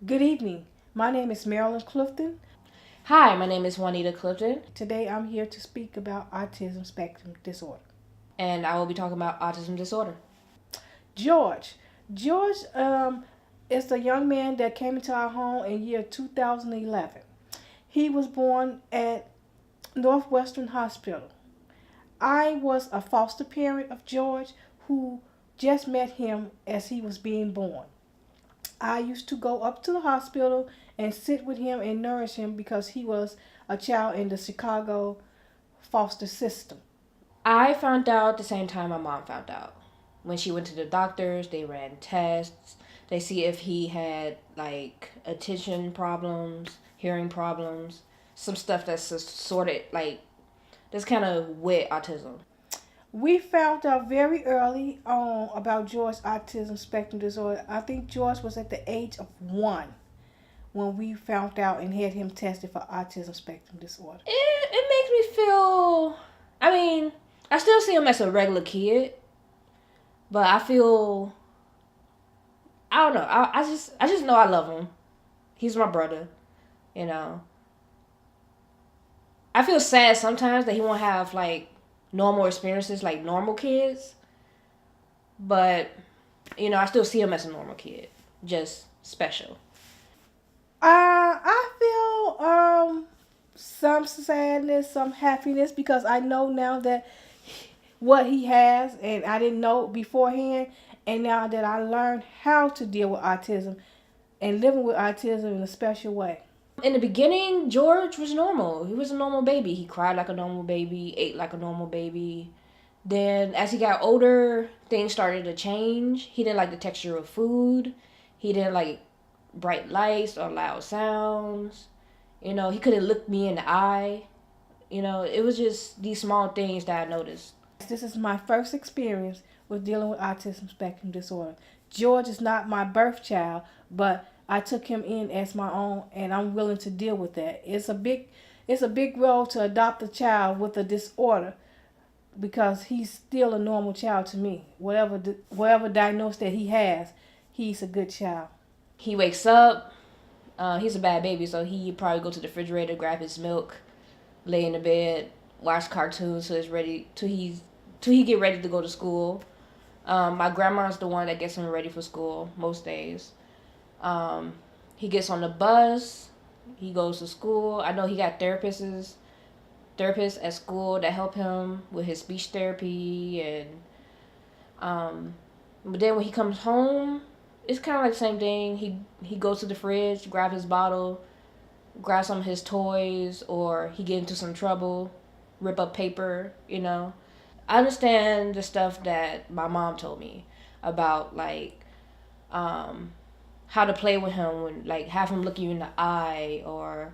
Good evening. My name is Marilyn Clifton. Hi, my name is Juanita Clifton, Today I'm here to speak about autism spectrum disorder. and I will be talking about autism disorder. George. George is the young man that came into our home in year 2011. He was born at Northwestern Hospital. I was a foster parent of George who just met him as he was being born. I used to go up to the hospital and sit with him and nourish him because he was a child in the Chicago foster system. I found out the same time my mom found out. When she went to the doctors, they ran tests. They see if he had like attention problems, hearing problems, some stuff that's just sorted like that's kind of with autism. We found out very early on about George's autism spectrum disorder. I think George was at the age of 1 when we found out and had him tested for autism spectrum disorder. It makes me feel. I mean, I still see him as a regular kid, but I feel. I don't know. I just know I love him. He's my brother. You know, I feel sad sometimes that he won't have like normal experiences like normal kids, but I still see him as a normal kid, just special. I feel some sadness, some happiness because I know now that what he has, and I didn't know beforehand, and now that I learned how to deal with autism and living with autism in a special way. In the beginning, George was normal. He was a normal baby. He cried like a normal baby, ate like a normal baby. Then, as he got older, things started to change. He didn't like the texture of food. He didn't like bright lights or loud sounds. He couldn't look me in the eye. It was just these small things that I noticed. This is my first experience with dealing with autism spectrum disorder. George is not my birth child, but I took him in as my own, and I'm willing to deal with that. It's a big role to adopt a child with a disorder because he's still a normal child to me. Whatever diagnosis that he has, he's a good child. He wakes up. He's a bad baby, so he probably go to the refrigerator, grab his milk, lay in the bed, watch cartoons till he get ready to go to school. My grandma's the one that gets him ready for school most days. Um, he gets on the bus. He goes to school. I know he got therapists at school that help him with his speech therapy, and um, but then when he comes home, it's kind of like the same thing. He goes to the fridge, grab his bottle, grab some of his toys, or he get into some trouble, rip up paper. I understand the stuff that my mom told me about like um, how to play with him when like have him look you in the eye or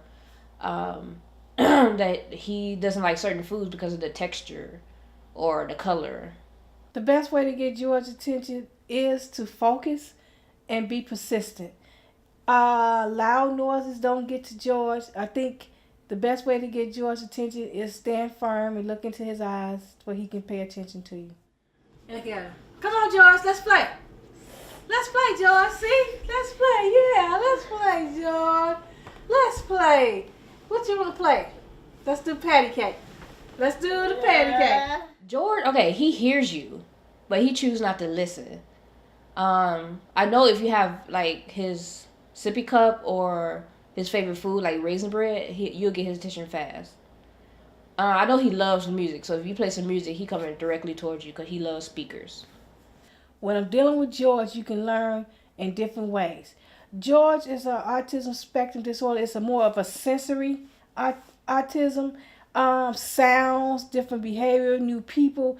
um, that he doesn't like certain foods because of the texture or the color. The best way to get George's attention is to focus and be persistent. Loud noises don't get to George. I think the best way to get George's attention is stand firm and look into his eyes where he can pay attention to you. Look at him. Come on, George, let's play. Let's play, George. See? Let's play. Yeah, let's play, George. Let's play. What you want to play? Let's do patty cake. Let's do the patty cake. George, okay, he hears you, but he chooses not to listen. I know if you have like his sippy cup or his favorite food like raisin bread, you'll get his attention fast. I know he loves music, so if you play some music, he coming directly towards you because he loves speakers. When I'm dealing with George, you can learn in different ways. George is an autism spectrum disorder. It's a more of a sensory autism, sounds, different behavior, new people.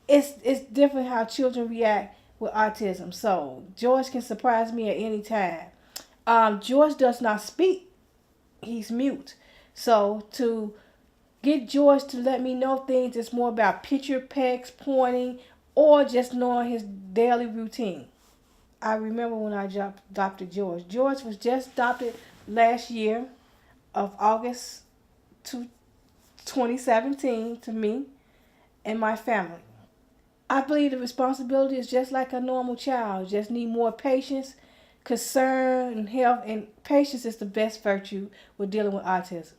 It's different how children react with autism. So George can surprise me at any time. George does not speak. He's mute. So to get George to let me know things, it's more about picture pecks, pointing, or just knowing his daily routine. I remember when I adopted George. George was just adopted last year of August 2017 to me and my family. I believe the responsibility is just like a normal child. Just need more patience, concern and health and patience is the best virtue with dealing with autism.